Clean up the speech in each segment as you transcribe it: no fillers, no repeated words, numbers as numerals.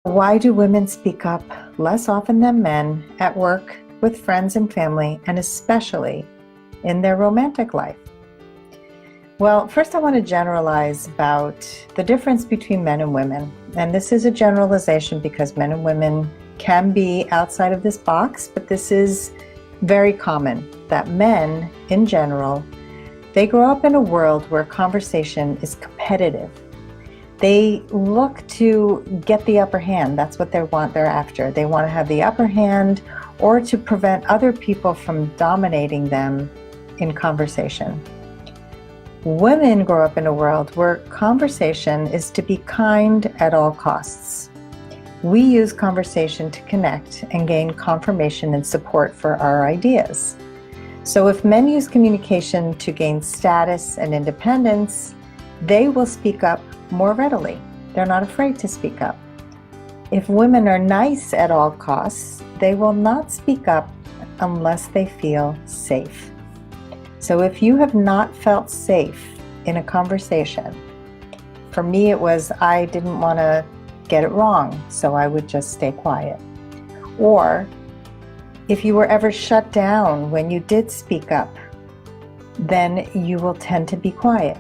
Why do women speak up less often than men at work, with friends and family, and especially in their romantic life? Well, first I want to generalize about the difference between men and women. And this is a generalization because men and women can be outside of this box, but this is very common that men in general, they grow up in a world where conversation is competitive. They look to get the upper hand. That's what they're after. They want to have the upper hand or to prevent other people from dominating them in conversation. Women grow up in a world where conversation is to be kind at all costs. We use conversation to connect and gain confirmation and support for our ideas. So if men use communication to gain status and independence, they will speak up more readily. They're not afraid to speak up. If women are nice at all costs, they will not speak up unless they feel safe. So if you have not felt safe in a conversation, for me it was I didn't want to get it wrong, so I would just stay quiet. Or if you were ever shut down when you did speak up, then you will tend to be quiet.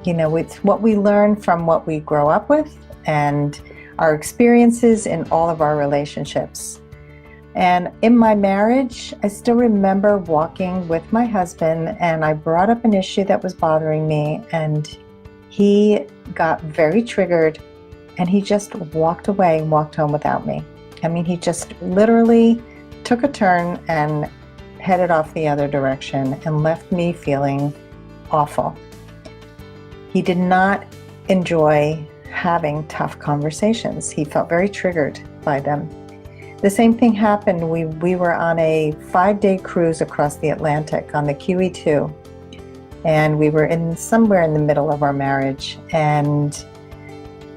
You know, it's what we learn from what we grow up with and our experiences in all of our relationships. And in my marriage, I still remember walking with my husband and I brought up an issue that was bothering me and he got very triggered and he just walked away and walked home without me. I mean, he just literally took a turn and headed off the other direction and left me feeling awful. He did not enjoy having tough conversations. He felt very triggered by them. The same thing happened. We were on a 5-day cruise across the Atlantic on the QE2, and we were somewhere in the middle of our marriage. And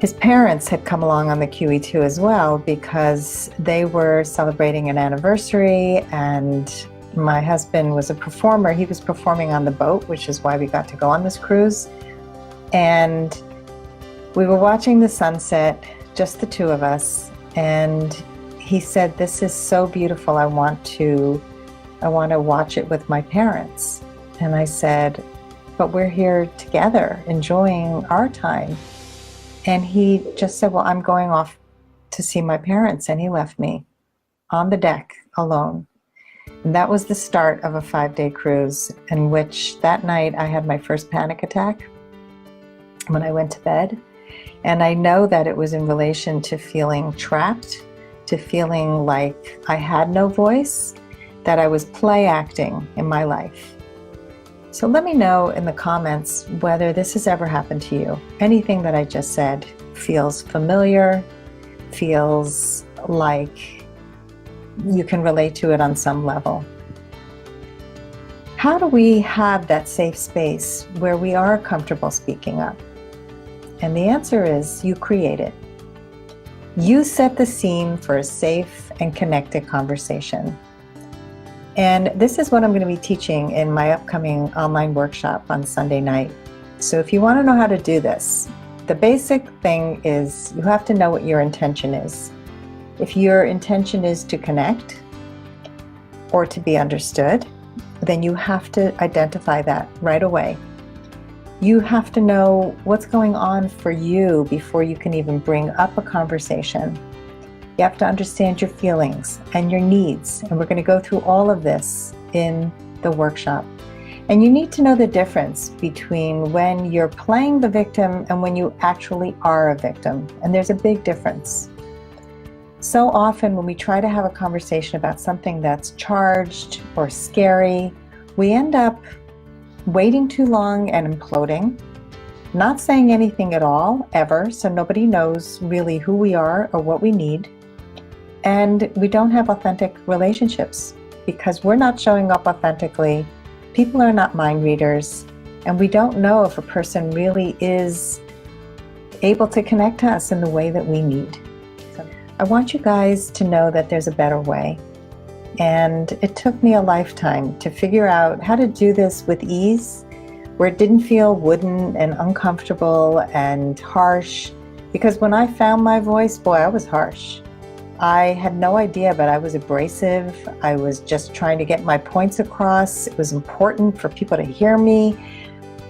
his parents had come along on the QE2 as well because they were celebrating an anniversary, and my husband was a performer. He was performing on the boat, which is why we got to go on this cruise. And we were watching the sunset, just the two of us, and he said, "This is so beautiful. I want to watch it with my parents." And I said, "But we're here together, enjoying our time." And he just said, "Well, I'm going off to see my parents." And he left me on the deck alone. And that was the start of a 5-day cruise in which that night I had my first panic attack when I went to bed. And I know that it was in relation to feeling trapped, to feeling like I had no voice, that I was play acting in my life. So let me know in the comments whether this has ever happened to you. Anything that I just said feels familiar, feels like you can relate to it on some level. How do we have that safe space where we are comfortable speaking up? And the answer is you create it. You set the scene for a safe and connected conversation. And this is what I'm going to be teaching in my upcoming online workshop on Sunday night. So if you want to know how to do this, the basic thing is you have to know what your intention is. If your intention is to connect or to be understood, then you have to identify that right away. You have to know what's going on for you before you can even bring up a conversation. You have to understand your feelings and your needs, and we're going to go through all of this in the workshop. And you need to know the difference between when you're playing the victim and when you actually are a victim, and there's a big difference. So often when we try to have a conversation about something that's charged or scary, we end up waiting too long and imploding, not saying anything at all, ever, so nobody knows really who we are or what we need. And we don't have authentic relationships because we're not showing up authentically. People are not mind readers, and we don't know if a person really is able to connect to us in the way that we need. So I want you guys to know that there's a better way. And it took me a lifetime to figure out how to do this with ease, where it didn't feel wooden and uncomfortable and harsh, Because when I found my voice, boy, I was harsh. I had no idea, but I was abrasive. I was just trying to get my points across. It was important for people to hear me,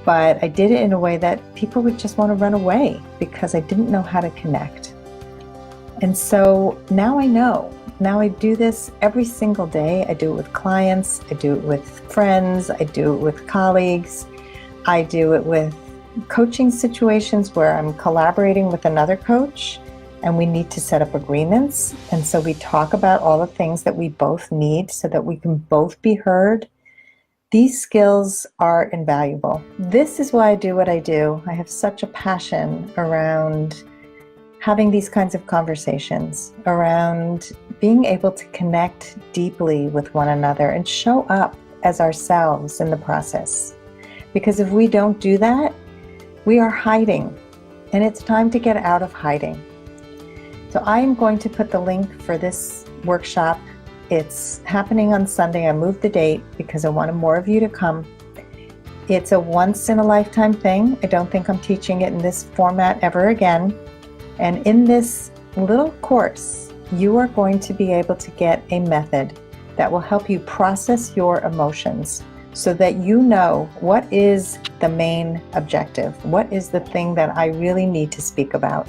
but I did it in a way that people would just want to run away because I didn't know how to connect. And so now I know. Now I do this every single day. I do it with clients, I do it with friends, I do it with colleagues, I do it with coaching situations where I'm collaborating with another coach and we need to set up agreements. And so we talk about all the things that we both need so that we can both be heard. These skills are invaluable. This is why I do what I do. I have such a passion around having these kinds of conversations, around being able to connect deeply with one another and show up as ourselves in the process. Because if we don't do that, we are hiding, and it's time to get out of hiding. So I am going to put the link for this workshop. It's happening on Sunday. I moved the date because I wanted more of you to come. It's a once-in-a-lifetime thing. I don't think I'm teaching it in this format ever again. And in this little course, you are going to be able to get a method that will help you process your emotions so that you know what is the main objective, what is the thing that I really need to speak about.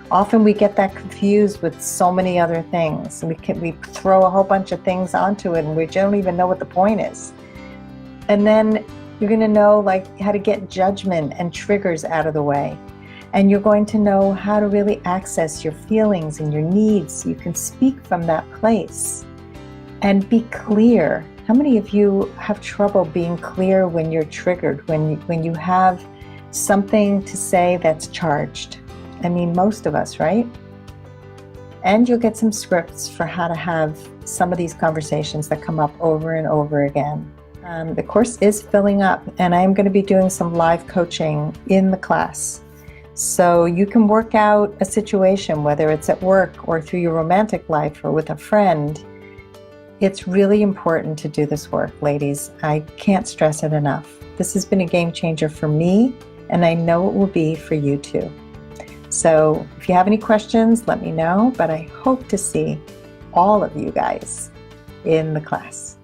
Often we get that confused with so many other things. We throw a whole bunch of things onto it and we don't even know what the point is. And then you're going to know how to get judgment and triggers out of the way. And you're going to know how to really access your feelings and your needs so you can speak from that place and be clear. How many of you have trouble being clear when you're triggered, when you have something to say that's charged? I mean, most of us, right? And you'll get some scripts for how to have some of these conversations that come up over and over again. The course is filling up, and I'm going to be doing some live coaching in the class. So you can work out a situation, whether it's at work or through your romantic life or with a friend. It's really important to do this work, ladies. I can't stress it enough. This has been a game changer for me, and I know it will be for you too. So if you have any questions, let me know, but I hope to see all of you guys in the class.